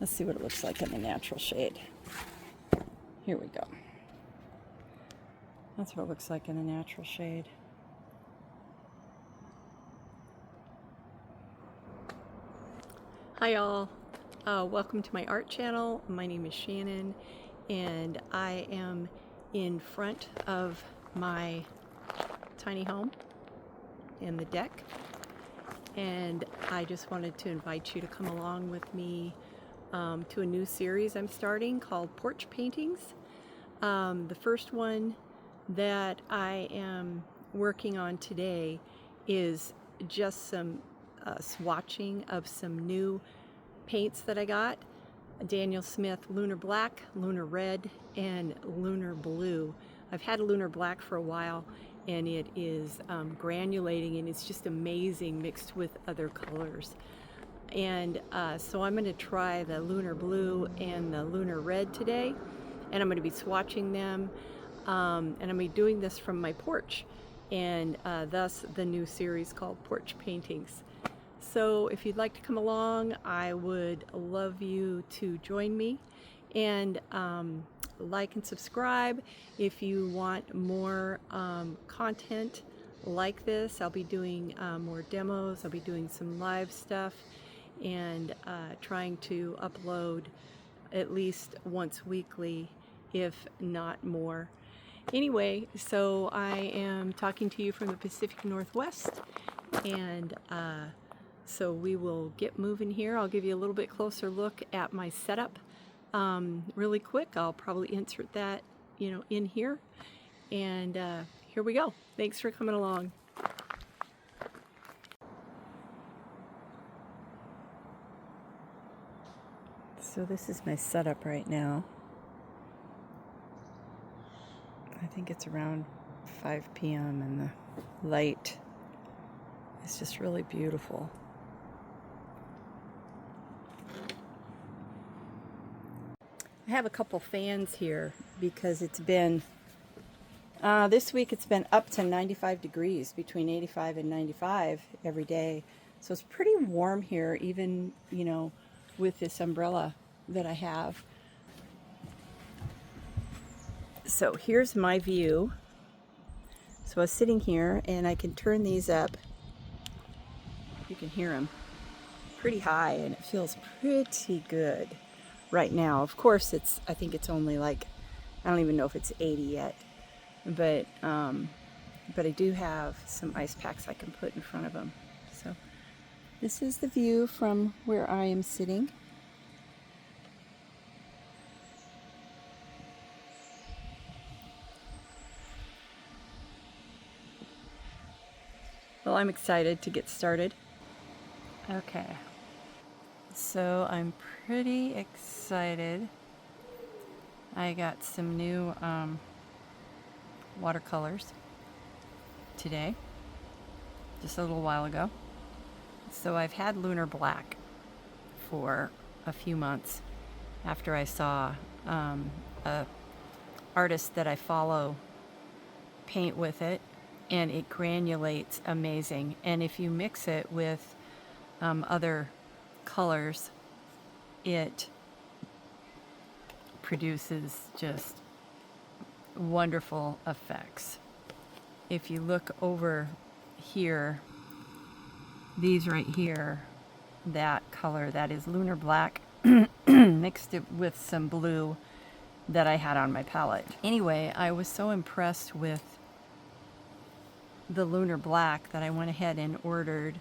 Let's see what it looks like in the natural shade. Here we go. That's what it looks like in the natural shade. Hi y'all, welcome to my art channel. My name is Shannon and I am in front of my tiny home in the deck, and I just wanted to invite you to come along with me to a new series I'm starting called Porch Paintings. The first one that I am working on today is just some swatching of some new paints that I got. Daniel Smith Lunar Black, Lunar Red, and Lunar Blue. I've had a Lunar Black for a while, and it is granulating, and it's just amazing mixed with other colors. And so I'm going to try the Lunar Blue and the Lunar Red today, and I'm going to be swatching them, and I'm going to be doing this from my porch, and thus the new series called Porch Paintings. So if you'd like to come along, I would love you to join me, and like and subscribe if you want more content like this. I'll be doing more demos, I'll be doing some live stuff, and trying to upload at least once weekly, if not more. Anyway, so I am talking to you from the Pacific Northwest, and so we will get moving here. I'll give you a little bit closer look at my setup really quick. I'll probably insert that, in here. And here we go. Thanks for coming along. So this is my setup right now. I think it's around 5 p.m. and the light is just really beautiful. I have a couple fans here because it's been, this week it's been up to 95 degrees, between 85 and 95 every day. So it's pretty warm here, even, with this umbrella that I have. So here's my view. So I was sitting here and I can turn these up. You can hear them pretty high and it feels pretty good right now. Of course, I think it's only like, I don't even know if it's 80 yet, but I do have some ice packs I can put in front of them. So this is the view from where I am sitting. Well, I'm excited to get started. Okay. So I'm pretty excited. I got some new watercolors today, just a little while ago. So I've had Lunar Black for a few months after I saw a artist that I follow paint with it, and it granulates amazing. And if you mix it with other colors, it produces just wonderful effects. If you look over here, these right here, that color, that is Lunar Black mixed it with some blue that I had on my palette. Anyway, I was so impressed with the Lunar Black that I went ahead and ordered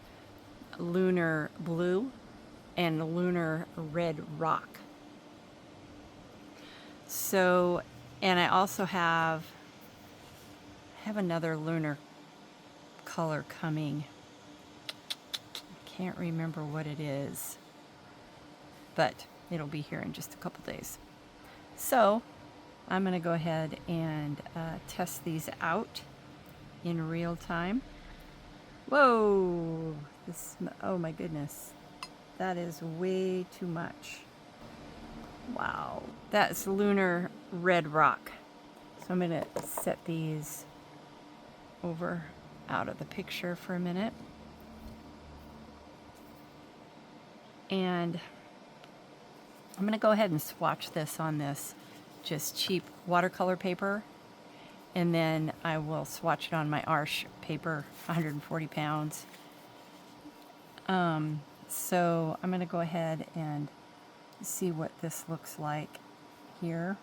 Lunar Blue and Lunar Red Rock. So, and I also have another lunar color coming. Can't remember what it is, but it'll be here in just a couple days. So I'm going to go ahead and test these out in real time. Whoa, oh my goodness, that is way too much. Wow, that's Lunar Red Rock. So I'm going to set these over out of the picture for a minute. And I'm going to go ahead and swatch this on this just cheap watercolor paper, and then I will swatch it on my Arches paper, 140 pounds. So I'm going to go ahead and see what this looks like here.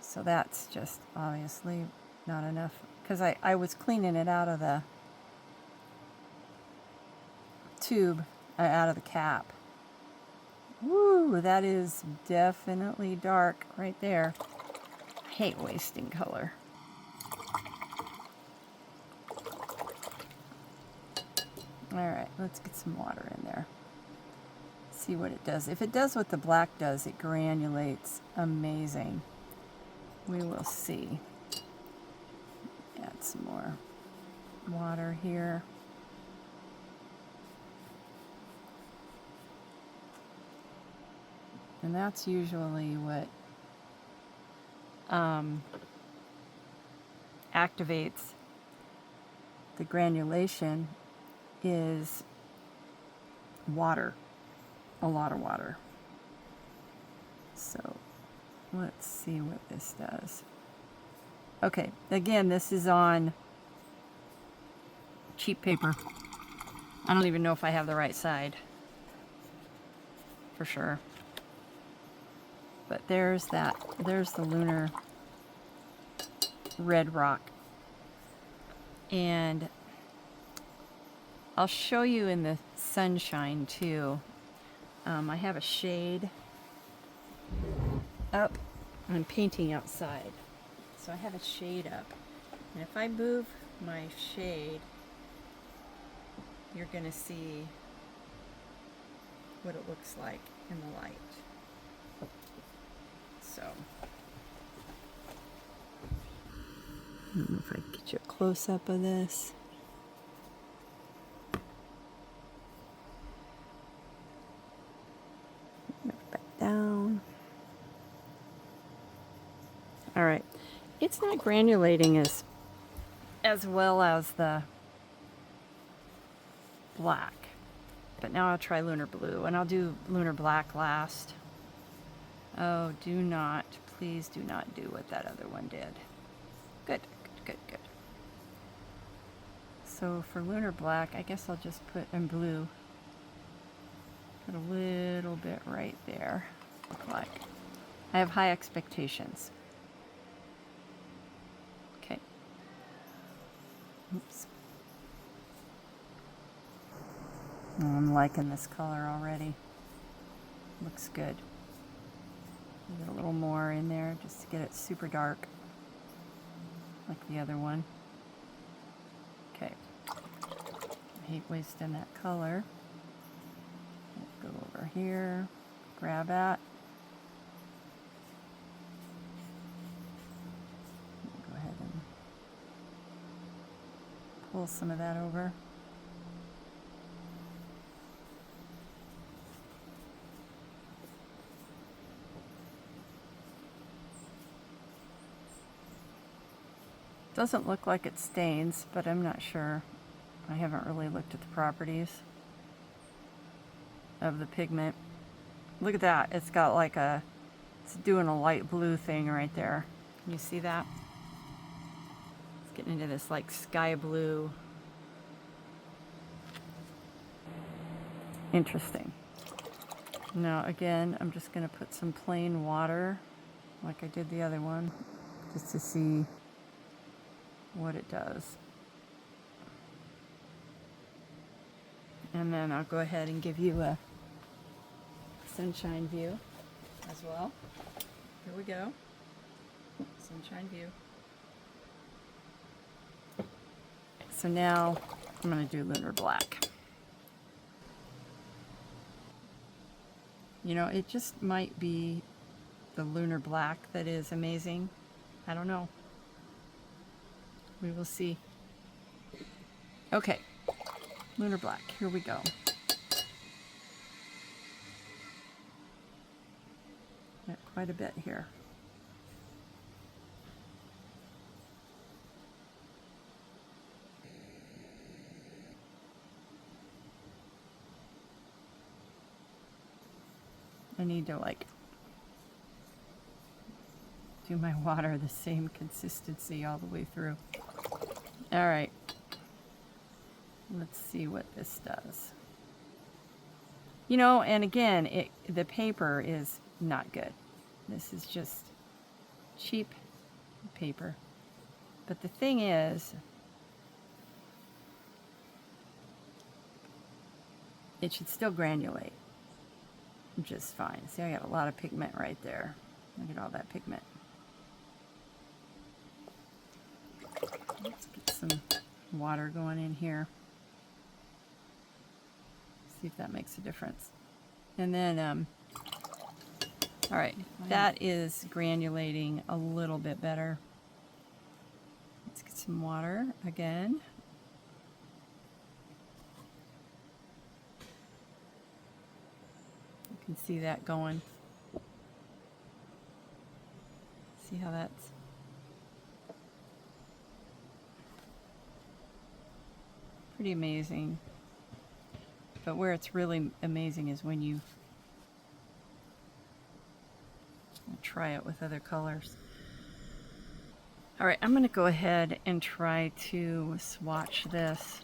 So that's just obviously not enough, because I was cleaning it out of the tube, out of the cap. Woo, that is definitely dark right there. I hate wasting color. Alright, let's get some water in there. See what it does. If it does what the black does, it granulates amazing. We will see. Add some more water here. And that's usually what activates the granulation, is water, a lot of water. So let's see what this does. Okay, again, this is on cheap paper. I don't even know if I have the right side for sure. But there's that, there's the Lunar Red Rock. And I'll show you in the sunshine too. I have a shade up. I'm painting outside, so I have a shade up. And if I move my shade, you're gonna see what it looks like in the light. So, I don't know if I can get you a close-up of this. Back down. All right, it's not granulating as well as the black, but now I'll try Lunar Blue, and I'll do Lunar Black last. Oh, do not, please do not do what that other one did. Good, good, good, good. So for Lunar Black, I guess I'll just put in blue. Put a little bit right there. Look like. I have high expectations. Okay. Oops. Oh, I'm liking this color already. Looks good. Get a little more in there just to get it super dark, like the other one. Okay. I hate wasting that color. Go over here, grab that. Go ahead and pull some of that over. Doesn't look like it stains, but I'm not sure. I haven't really looked at the properties of the pigment. Look at that. It's got like it's doing a light blue thing right there. Can you see that? It's getting into this like sky blue. Interesting. Now again, I'm just going to put some plain water like I did the other one, just to see what it does. And then I'll go ahead and give you a sunshine view as well. Here we go. Sunshine view. So now I'm going to do Lunar Black. You know, it just might be the Lunar Black that is amazing. I don't know. We will see. Okay, Lunar Black, here we go. Got quite a bit here. I need to like do my water the same consistency all the way through. All right, let's see what this does. You know, and again, the paper is not good. This is just cheap paper. But the thing is, it should still granulate just fine. See, I got a lot of pigment right there. Look at all that pigment. Let's get some water going in here. See if that makes a difference. And then, all right, that is granulating a little bit better. Let's get some water again. You can see that going. See how that's pretty amazing. But where it's really amazing is when you try it with other colors. All right, I'm going to go ahead and try to swatch this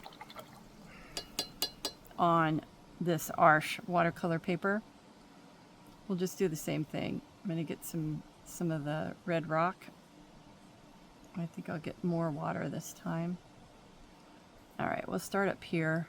on this Arches watercolor paper. We'll just do the same thing. I'm going to get some of the Red Rock. I think I'll get more water this time. All right, we'll start up here.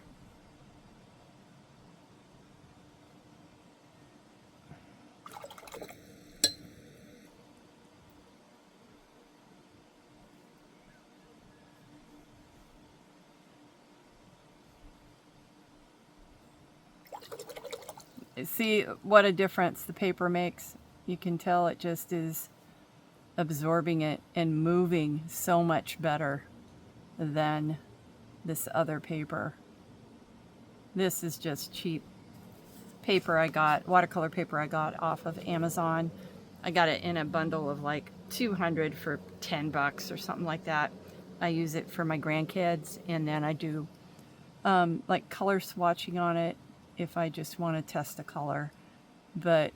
See what a difference the paper makes. You can tell it just is absorbing it and moving so much better than this other paper. This is just cheap paper I got, watercolor paper I got off of Amazon. I got it in a bundle of like 200 for $10 or something like that. I use it for my grandkids, and then I do like color swatching on it if I just want to test a color. But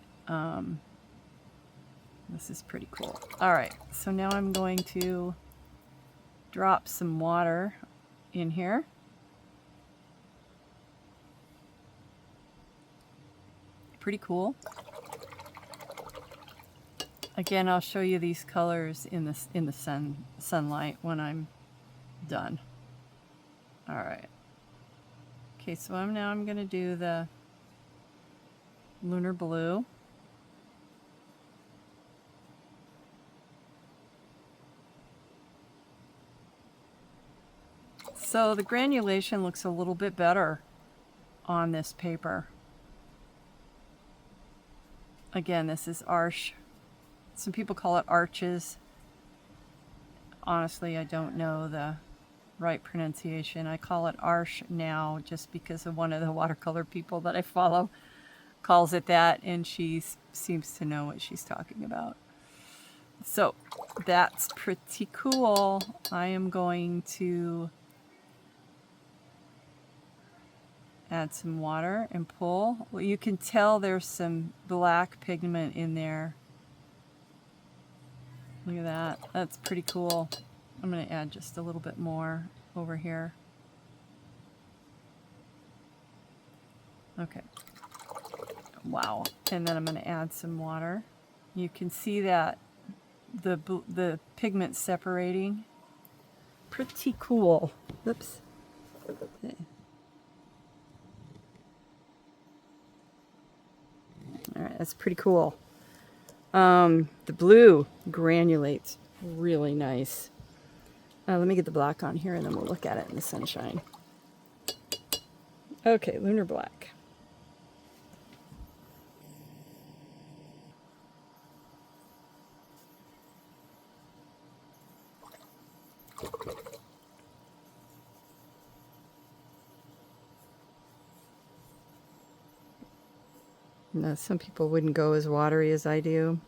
this is pretty cool. All right, so now I'm going to drop some water in here. Pretty cool. Again, I'll show you these colors in the sunlight when I'm done. All right. Okay, so I'm going to do the Lunar Blue. So the granulation looks a little bit better on this paper. Again, this is Arches. Some people call it Arches. Honestly, I don't know the right pronunciation. I call it Arches now just because of one of the watercolor people that I follow calls it that, and she seems to know what she's talking about. So that's pretty cool. I am going to add some water and pull. Well, you can tell there's some black pigment in there. Look at that. That's pretty cool. I'm going to add just a little bit more over here. Okay. Wow. And then I'm going to add some water. You can see that the pigment separating. Pretty cool. Oops. Okay. All right, that's pretty cool. The blue granulates really nice. Let me get the black on here and then we'll look at it in the sunshine. Okay, Lunar Black. Now, some people wouldn't go as watery as I do,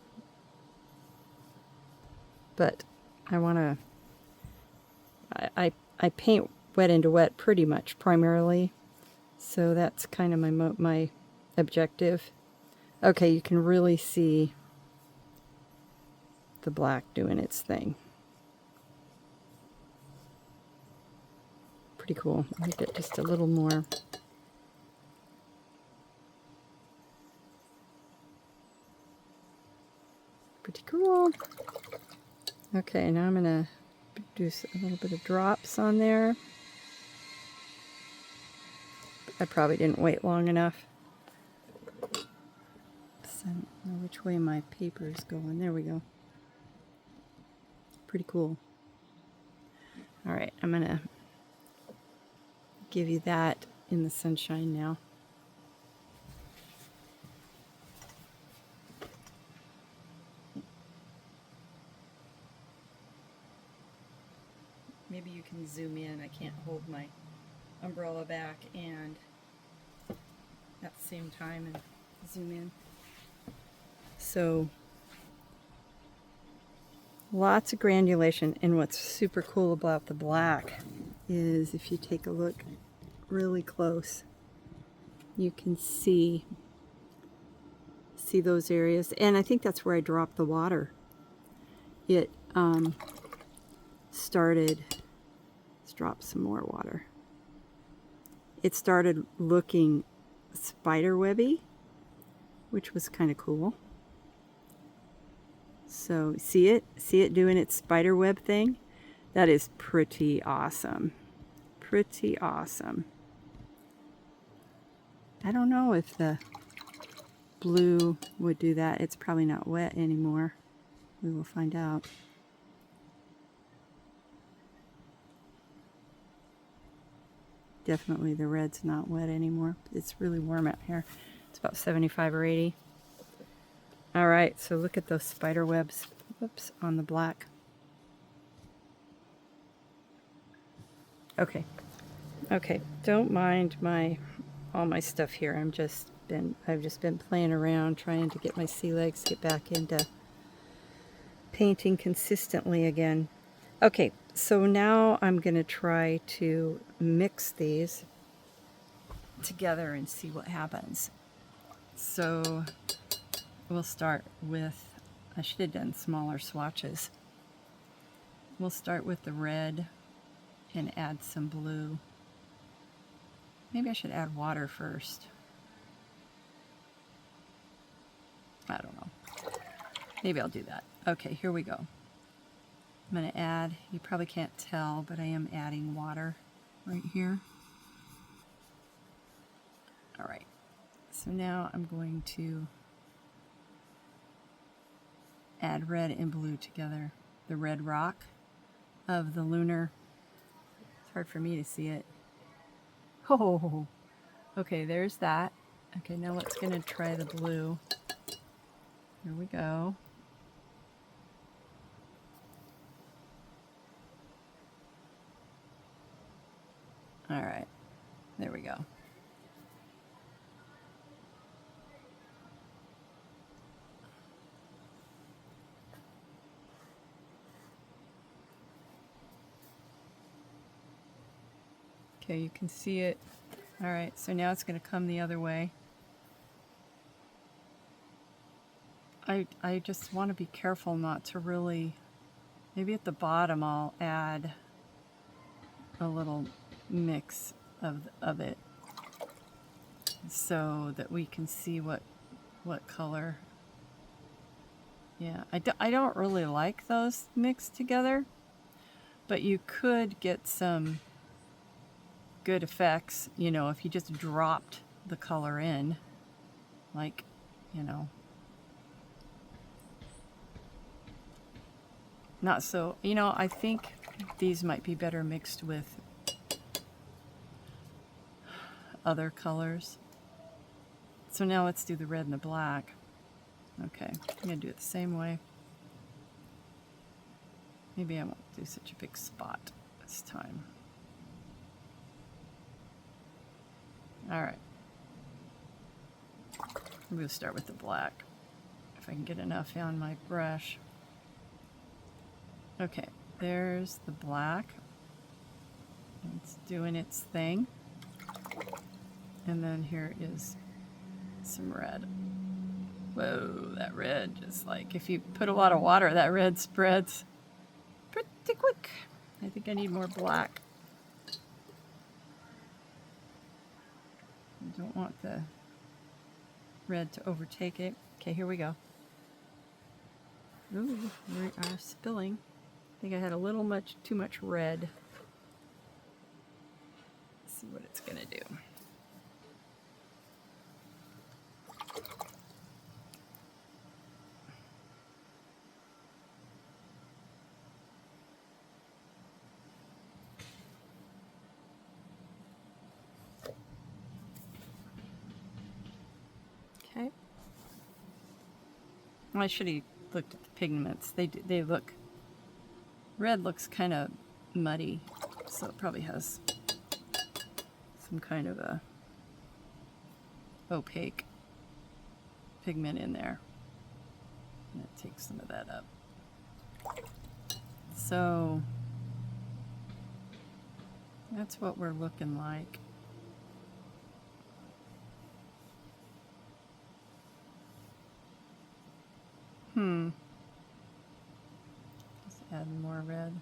but I want to, I paint wet into wet pretty much primarily, so that's kind of my objective. Okay, you can really see the black doing its thing. Pretty cool. Let me get just a little more. Pretty cool. Okay, now I'm going to do a little bit of drops on there. I probably didn't wait long enough. So I don't know which way my paper is going. There we go. Pretty cool. All right, I'm going to give you that in the sunshine now. Maybe you can zoom in. I can't hold my umbrella back and at the same time and zoom in. So lots of granulation, and what's super cool about the black is if you take a look really close, you can see those areas, and I think that's where I dropped the water. It started, let's drop some more water. It started looking spider webby, which was kind of cool. So see it doing its spider web thing? That is pretty awesome. Pretty awesome. I don't know if the blue would do that. It's probably not wet anymore. We will find out. Definitely the red's not wet anymore. It's really warm out here. It's about 75 or 80. All right, so look at those spider webs, whoops, on the black. Okay, don't mind all my stuff here. I've just been playing around trying to get my sea legs, get back into painting consistently again. Okay, so now I'm going to try to mix these together and see what happens. So we'll start with, I should have done smaller swatches. We'll start with the red and add some blue. Maybe I should add water first. I don't know. Maybe I'll do that. Okay, here we go. I'm going to add, you probably can't tell, but I am adding water right here. All right, so now I'm going to add red and blue together. The Red Rock of the Lunar. It's hard for me to see it. Oh, okay, there's that. Okay, now let's gonna try the blue. Here we go. All right, there we go. Okay, you can see it. All right, so now it's going to come the other way. I just want to be careful not to really, maybe at the bottom I'll add a little mix of it so that we can see what color. Yeah, I don't really like those mixed together, but you could get some good effects, you know, if you just dropped the color in, like, you know, not so, you know, I think these might be better mixed with other colors. So now let's do the red and the black. Okay, I'm gonna do it the same way. Maybe I won't do such a big spot this time. All right, I'm gonna start with the black, if I can get enough on my brush. Okay, there's the black. It's doing its thing. And then here is some red. Whoa, that red just like, if you put a lot of water, that red spreads pretty quick. I think I need more black. I don't want the red to overtake it. Okay, here we go. Ooh, we are spilling. I think I had a little too much red. Let's see what it's gonna do. Okay. I should have looked at the pigments. They look, red looks kind of muddy, so it probably has some kind of a opaque pigment in there. And it takes some of that up. So that's what we're looking like. Just add more red.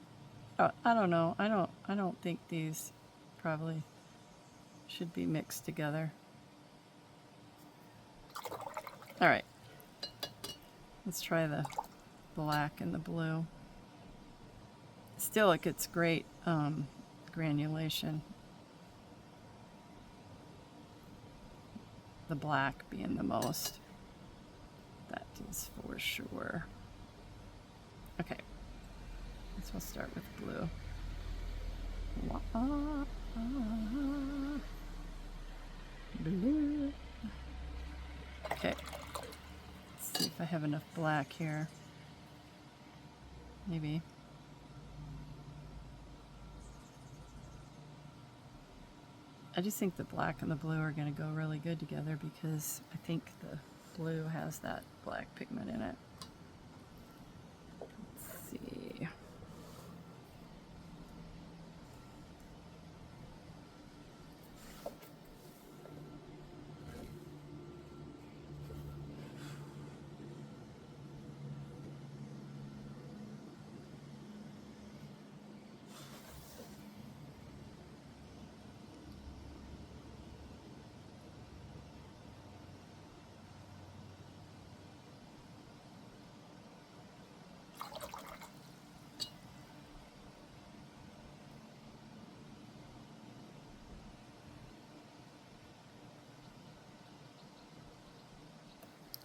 Oh, I don't know. I don't think these probably should be mixed together. All right. Let's try the black and the blue. Still, it gets great granulation. The black being the most. That is for sure. Okay, so we'll start with blue. Blue. Okay, let's see if I have enough black here. Maybe. I just think the black and the blue are going to go really good together because I think the blue has that black pigment in it. Let's see.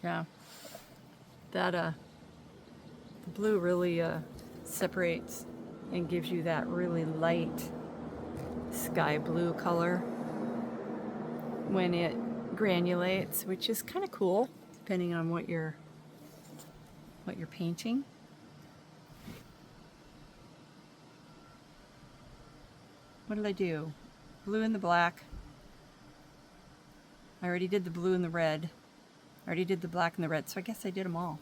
Yeah, that the blue really separates and gives you that really light sky blue color when it granulates, which is kind of cool depending on what you're painting. What did I do? Blue and the black. I already did the blue and the red. I already did the black and the red, so I guess I did them all.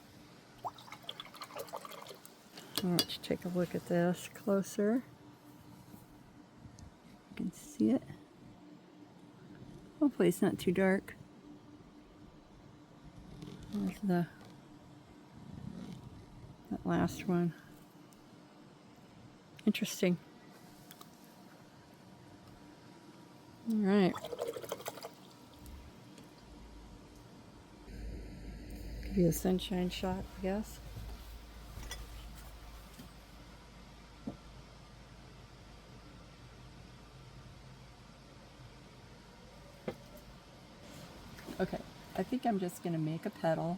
Let's take a look at this closer. You can see it. Hopefully it's not too dark. There's that last one. Interesting. All right. Could be a sunshine shot, I guess. Okay, I think I'm just going to make a petal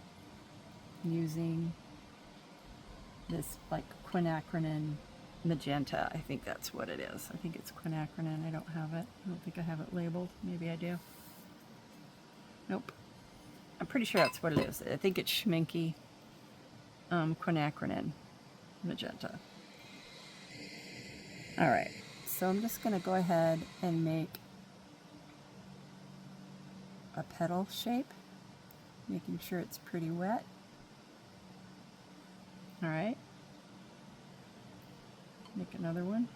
using this like quinacridone magenta. I think that's what it is. I think it's quinacridone. I don't have it. I don't think I have it labeled. Maybe I do. Nope. I'm pretty sure that's what it is. I think it's Schminky quinacridone magenta. All right, so I'm just going to go ahead and make a petal shape, making sure it's pretty wet. All right, make another one.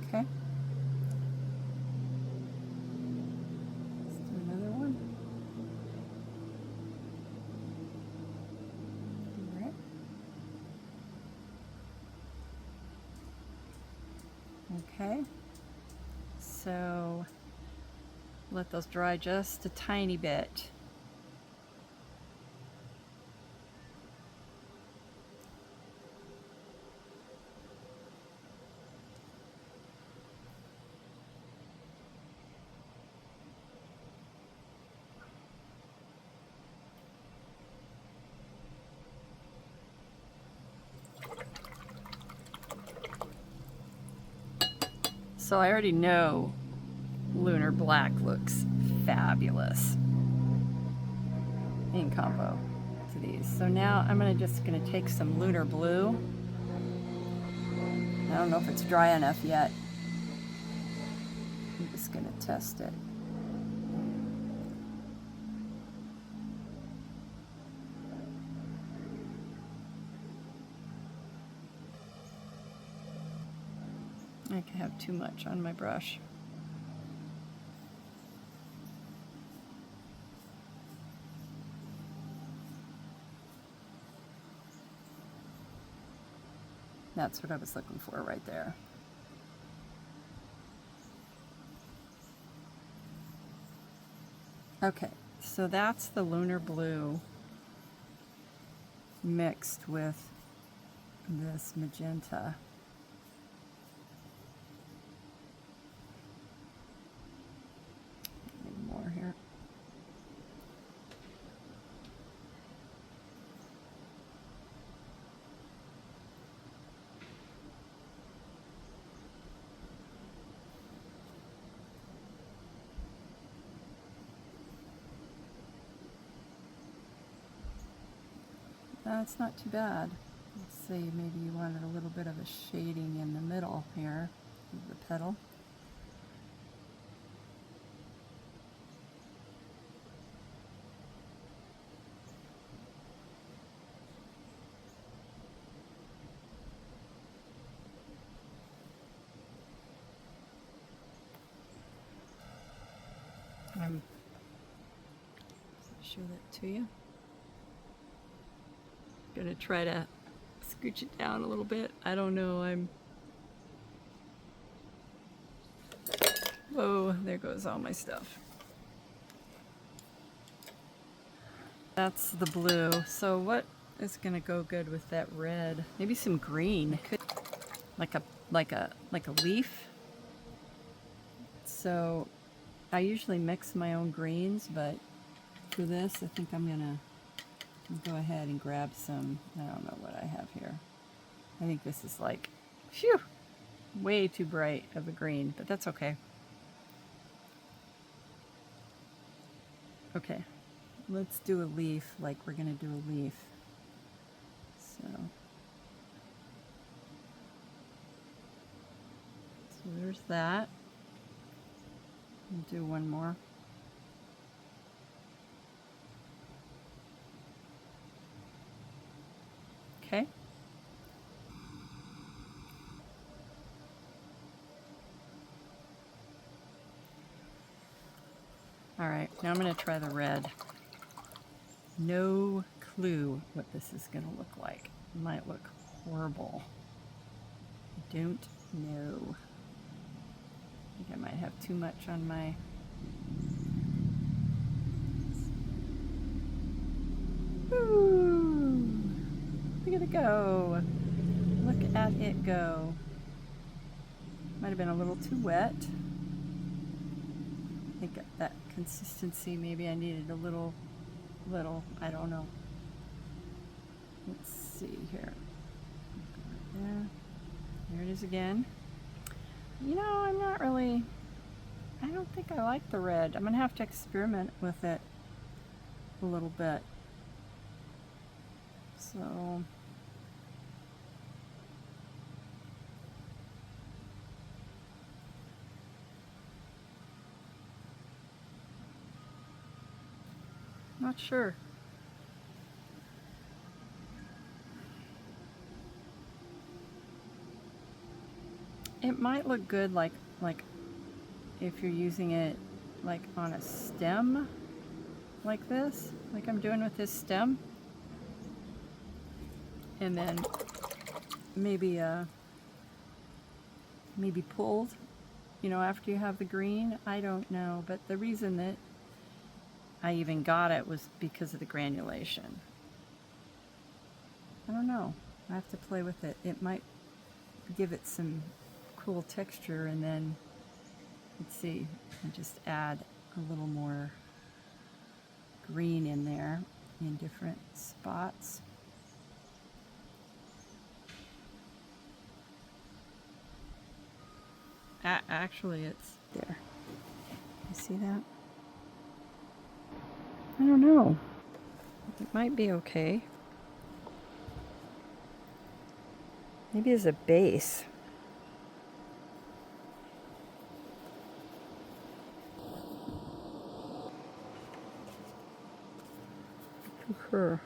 Okay. Okay, so let those dry just a tiny bit. So I already know Lunar Black looks fabulous in combo to these. So now I'm just gonna take some Lunar Blue. I don't know if it's dry enough yet. I'm just gonna test it. I could have too much on my brush. That's what I was looking for right there. Okay, so that's the Lunar Blue mixed with this magenta. Need more here. That's not too bad. Let's see, maybe you wanted a little bit of a shading in the middle here of the petal. Show that to you. Gonna try to scooch it down a little bit. I don't know, whoa, there goes all my stuff. That's the blue. So what is gonna go good with that red? Maybe some green. Like a leaf. So I usually mix my own greens, but for this I think I'm gonna go ahead and grab some, I don't know what I have here. I think this is like, phew, way too bright of a green, but that's okay. Okay, let's do a leaf like we're gonna do a leaf. So there's that. We'll do one more. Okay. All right, now I'm going to try the red. No clue what this is going to look like. It might look horrible. I don't know. I think I might have too much on my... Woo! Look at it go. Look at it go. Might have been a little too wet. I think that consistency, maybe I needed a little, I don't know. Let's see here. There it is again. You know, I'm not really, I don't think I like the red. I'm gonna have to experiment with it a little bit. So, not sure. It might look good like if you're using it like on a stem like this, like I'm doing with this stem. And then maybe maybe pulled, you know, after you have the green. I don't know, but the reason that I even got it was because of the granulation. I don't know. I have to play with it. It might give it some cool texture, and then let's see, I just add a little more green in there in different spots. Actually, it's there. You see that? I don't know. It might be okay. Maybe as a base. Her.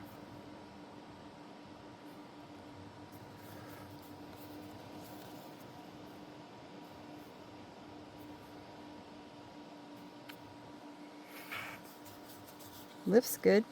Lifts good.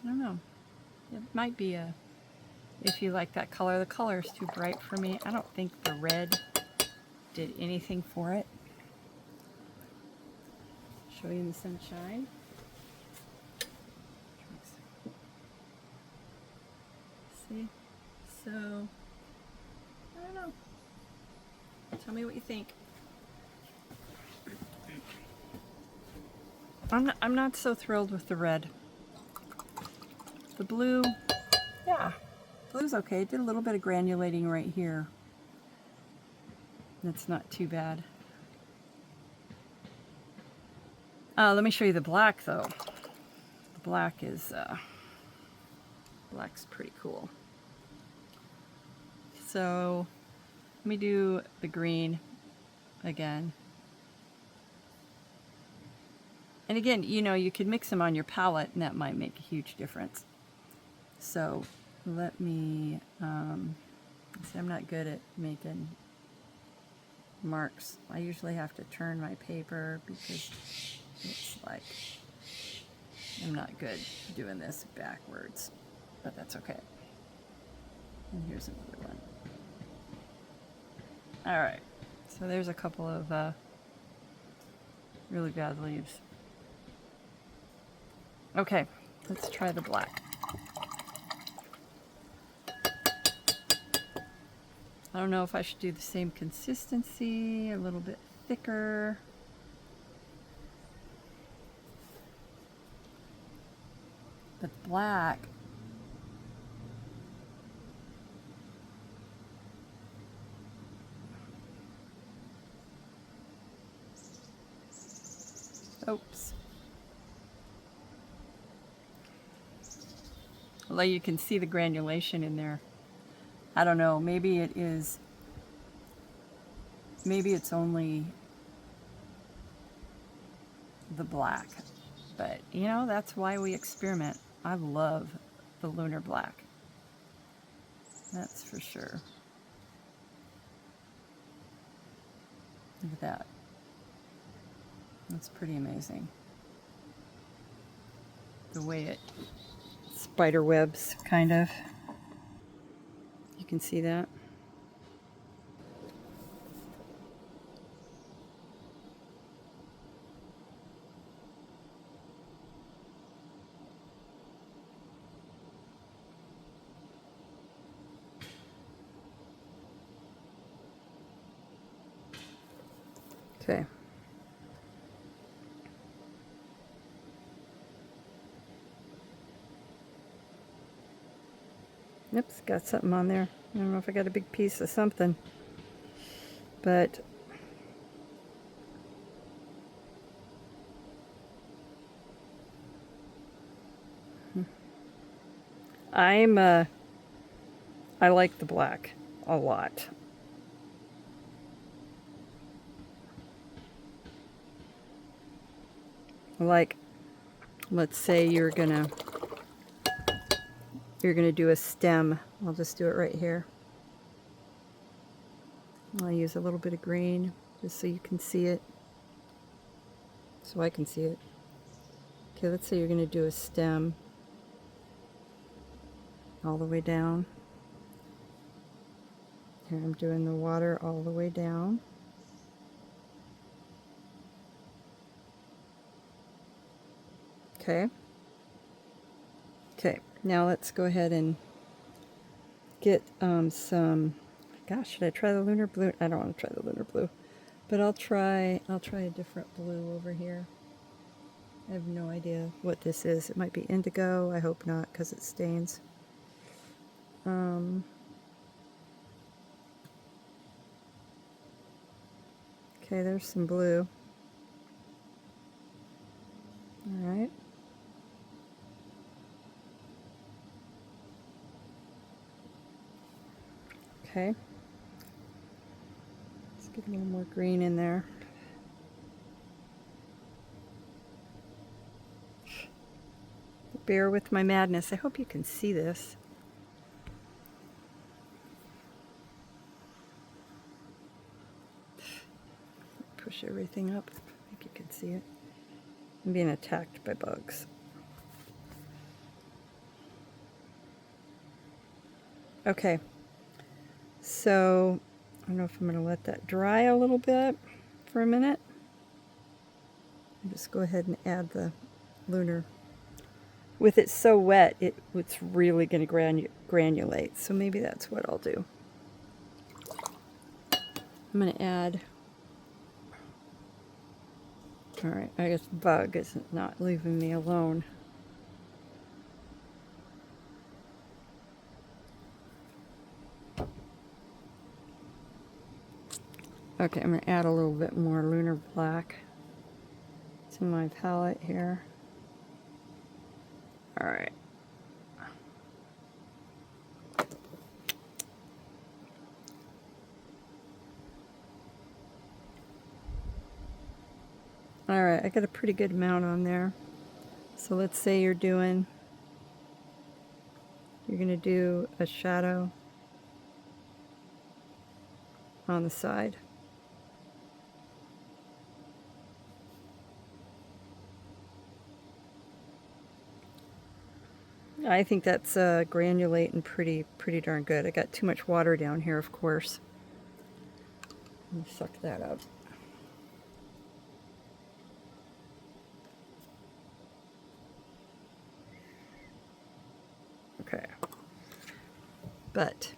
I don't know. It might be a, if you like that color. The color is too bright for me. I don't think the red did anything for it. Show you in the sunshine. See? So, I don't know. Tell me what you think. I'm not so thrilled with the red. The blue, yeah, blue's okay. Did a little bit of granulating right here. That's not too bad. Let me show you the black though. The black is, black's pretty cool. So let me do the green again. And again, you know, you could mix them on your palette and that might make a huge difference. So let me, see, I'm not good at making marks. I usually have to turn my paper because it's like, I'm not good doing this backwards, but that's okay. And here's another one. All right, so there's a couple of really bad leaves. Okay, let's try the black. I don't know if I should do the same consistency, a little bit thicker. But black, oops. Although you can see the granulation in there. I don't know, maybe it is, maybe it's only the black. But, you know, that's why we experiment. I love the Lunar Black. That's for sure. Look at that. That's pretty amazing. The way it spider webs, kind of. You can see that. Okay. Oops, got something on there. I don't know if I got a big piece of something, but I like the black a lot. Like, let's say you're gonna do a stem. I'll just do it right here. I'll use a little bit of green just so you can see it, so I can see it. Okay, let's say you're gonna do a stem all the way down. Here I'm doing the water all the way down. Okay. Okay, now let's go ahead and get some, gosh, should I try the Lunar Blue? I don't want to try the Lunar Blue, but I'll try a different blue over here. I have no idea what this is. It might be indigo. I hope not, because it stains. Okay, there's some blue. All right. Okay. Let's get a little more green in there. Bear with my madness. I hope you can see this. Push everything up. I think you can see it. I'm being attacked by bugs. Okay. So, I don't know if I'm going to let that dry a little bit for a minute. I'll just go ahead and add the lunar. With it so wet, it's really going to granulate. So maybe that's what I'll do. I'm going to add. All right, I guess bug is not leaving me alone. Okay, I'm going to add a little bit more Lunar Black to my palette here. All right. All right, I got a pretty good amount on there. So let's say you're going to do a shadow on the side. I think that's granulating pretty darn good. I got too much water down here, of course. Let me suck that up. Okay. But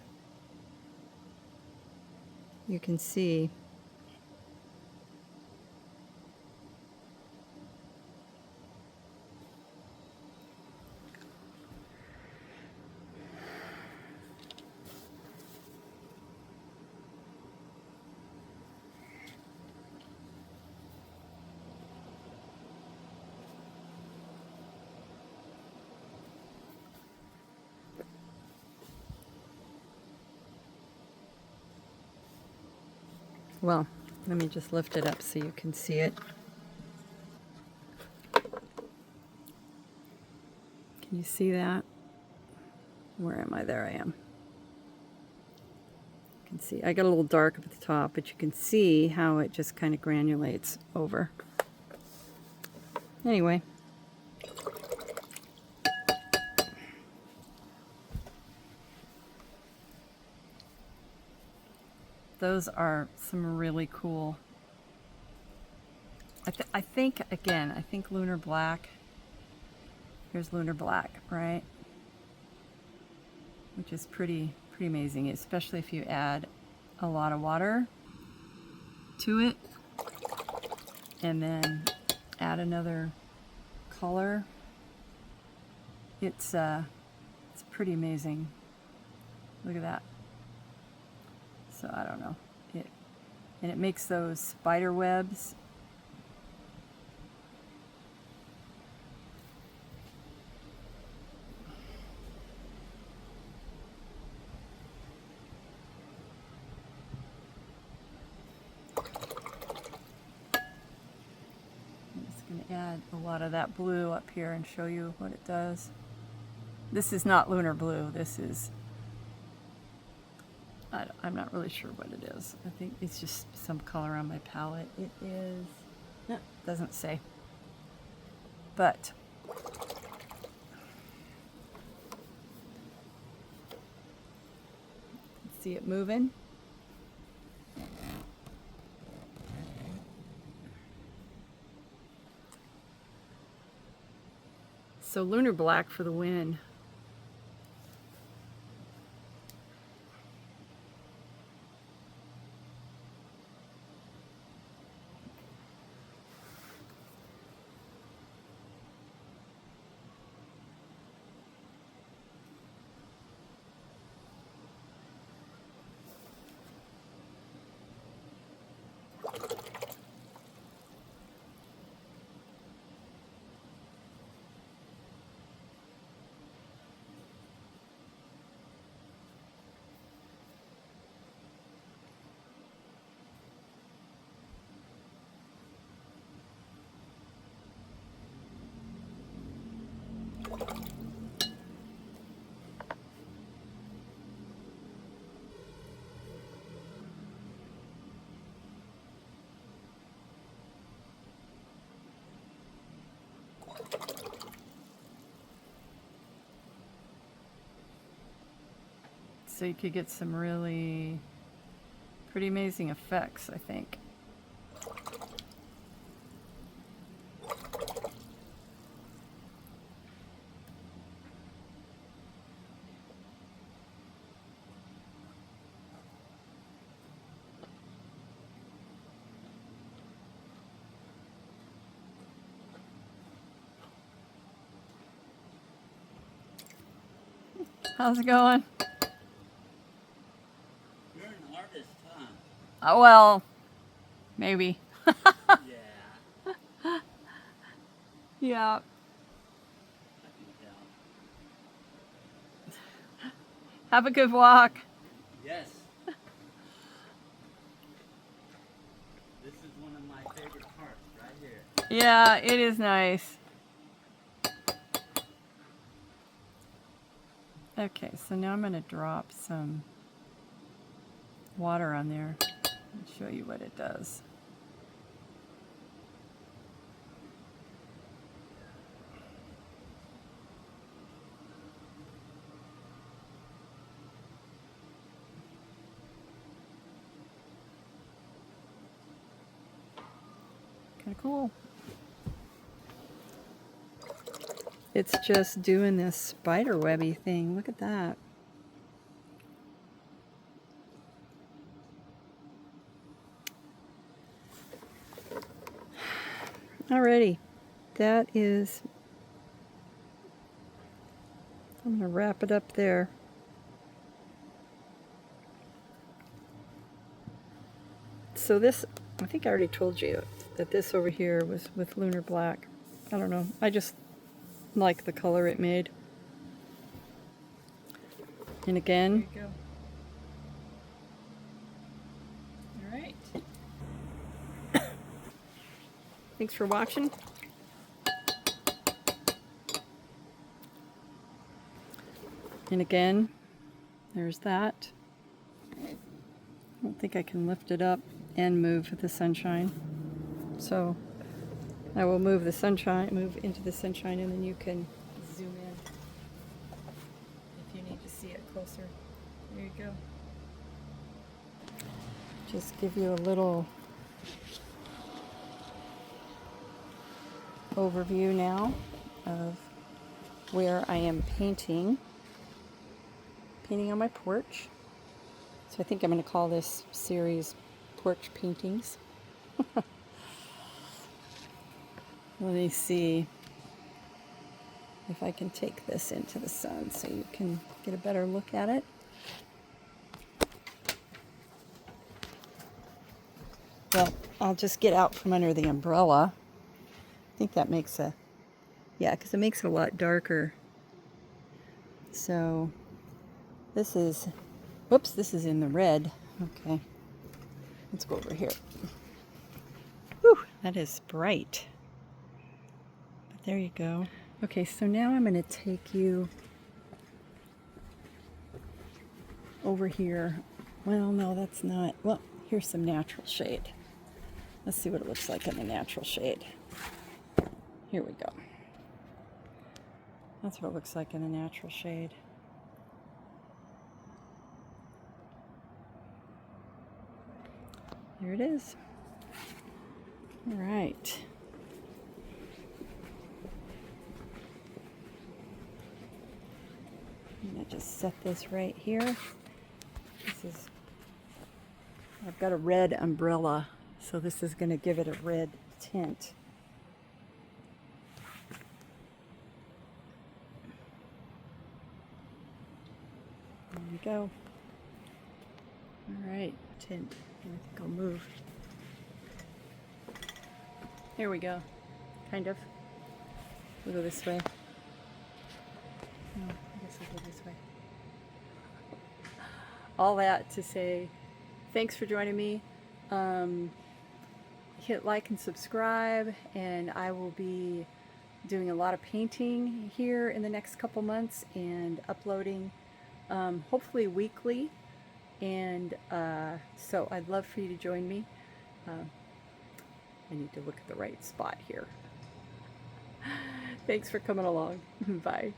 you can see well, let me just lift it up so you can see it. Can you see that? Where am I? There I am. You can see, I got a little dark up at the top, but you can see how it just kind of granulates over. Anyway. Those are some really cool. I think Lunar Black. Here's Lunar Black, right? Which is pretty amazing, especially if you add a lot of water to it and then add another color. It's pretty amazing. Look at that. So I don't know. And it makes those spider webs. I'm just going to add a lot of that blue up here and show you what it does. This is not Lunar Blue. This is, I'm not really sure what it is. I think it's just some color on my palette. It is, doesn't say. But see it moving? So Lunar Black for the win. So you could get some really pretty amazing effects, I think. How's it going? You're an artist, huh? Oh, well, maybe. Yeah. Yeah. I can tell. Have a good walk. Yes. This is one of my favorite parts right here. Yeah, it is nice. Okay, so now I'm going to drop some water on there and show you what it does. Kind of cool. It's just doing this spider webby thing. Look at that. Alrighty, that is, I'm going to wrap it up there. So this, I think I already told you that this over here was with Lunar Black. I don't know, I just like the color it made. And again, there you go. All right. Thanks for watching. And again, there's that. I don't think I can lift it up and move the sunshine. So I will move the sunshine, move into the sunshine, and then you can zoom in if you need to see it closer. There you go. Just give you a little overview now of where I am painting on my porch. So I think I'm going to call this series Porch Paintings. Let me see if I can take this into the sun so you can get a better look at it. Well, I'll just get out from under the umbrella. I think that makes a, yeah, because it makes it a lot darker. So this is, whoops, this is in the red. Okay, let's go over here. Whew, that is bright. But there you go. Okay, so now I'm going to take you over here. Well, no, that's not. Well, here's some natural shade. Let's see what it looks like in the natural shade. Here we go. That's what it looks like in the natural shade. There it is. All right. I'm going to just set this right here. This is, I've got a red umbrella, so this is going to give it a red tint. There we go. All right, tint. I think I'll move. There we go. Kind of. We'll go this way. No, I guess I'll go this way. All that to say, thanks for joining me. Hit like and subscribe, and I will be doing a lot of painting here in the next couple months and uploading hopefully weekly. And so I'd love for you to join me. I need to look at the right spot here. Thanks for coming along. Bye.